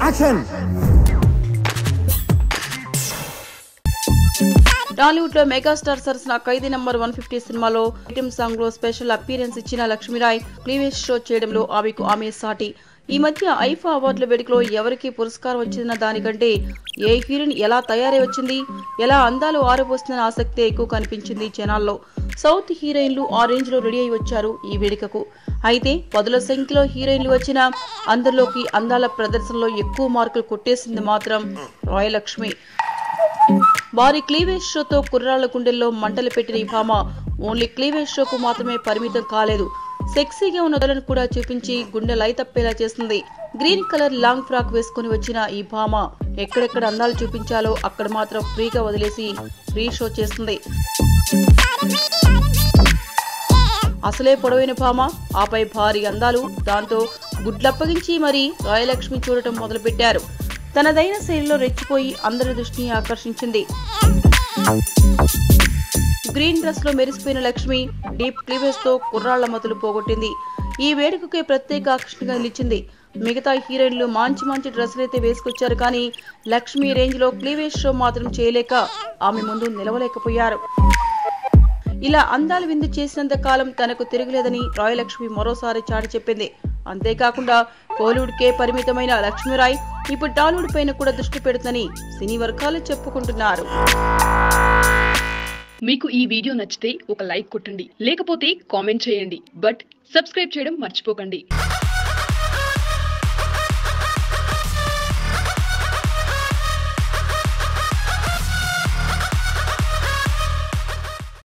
Action. Tollywood లో megastar సరసన ఖైదీ number 150 సినిమాలో ఐటెం సాంగ్ లో స్పెషల్ అపీరెన్స్ ఇచ్చిన లక్ష్మీరాయ్ క్లీవేజ్ షో చేయడంలో ఆమె సాటి. ఈ మధ్య ఐఫా అవార్డుల వేడుకలో ఎవరికి పురస్కారం వచ్చిందన్న దానికంటే ఏ హీరోయిన్ ఎలా తయారై వచ్చింది, ఎలా అందాలు ఆరబోస్తుందన్న ఆసక్తే ఎక్కువ కనిపించింది జనాల్లో. సౌత్ హీరోయిన్లు ఆ రేంజ్ లో రెడీ అయి వచ్చారు ఈ వేడుకకు. అయితే పదుల సంఖ్యలో హీరోయిన్లు వచ్చిన అందరిలోకి అందాల ప్రదర్శనలో ఎక్కువ మార్కులు కొట్టేసింది మాత్రం రాయలక్ష్మి. వారి క్లీవేజ్ షోతో కుర్రాళ్ల గుండెల్లో మంటలు పెట్టిన ఈ భామ ఓన్లీ క్లీవేజ్ షోకు మాత్రమే పరిమితం కాలేదు. సెక్సీగా ఉన్న వదలను కూడా చూపించి గుండె లై తప్పేలా చేస్తుంది. గ్రీన్ కలర్ లాంగ్ ఫ్రాక్ వేసుకుని వచ్చిన ఈ భామ ఎక్కడెక్కడ అందాలు చూపించాలో అక్కడ మాత్రం ఫ్రీగా వదిలేసి ఫ్రీ షో చేస్తుంది. అసలే పొడవైన భామ, ఆపై భారీ అందాలు, దాంతో గుడ్లప్పగించి మరీ రాయలక్ష్మి చూడటం మొదలుపెట్టారు. తనదైన శైలిలో రెచ్చిపోయి అందరి దృష్టిని ఆకర్షించింది. గ్రీన్ డ్రెస్ లో మెరిసిపోయిన లక్ష్మి డీప్ క్లీవేజ్ తో కుర్రాళ్ల మతులు పోగొట్టింది. ఈ వేడుకకే ప్రత్యేక ఆకర్షణగా నిలిచింది. మిగతా హీరోయిన్లు మంచి డ్రెస్సులైతే వేసుకొచ్చారు, కానీ లక్ష్మి రేంజ్ లో క్లీవేజ్ షో మాత్రం చేయలేక ఆమె ముందు నిలవలేకపోయారు. ఇలా అందాలు విందు చేసినంత కాలం తనకు తిరగలేదని రాయలక్ష్మి మరోసారి చాటి చెప్పింది. అంతేకాకుండా కోలీవుడ్ కే పరిమితమైన లక్ష్మీరాయ్ ఇప్పుడు టాలీవుడ్ పైన కూడా దృష్టి పెడుతుందని సినీ వర్గాలు చెప్పుకుంటున్నారు. మీకు ఈ వీడియో నచ్చితే ఒక లైక్ కొట్టండి, లేకపోతే కామెంట్ చేయండి. బట్ సబ్స్క్రైబ్ చేయడం మర్చిపోకండి.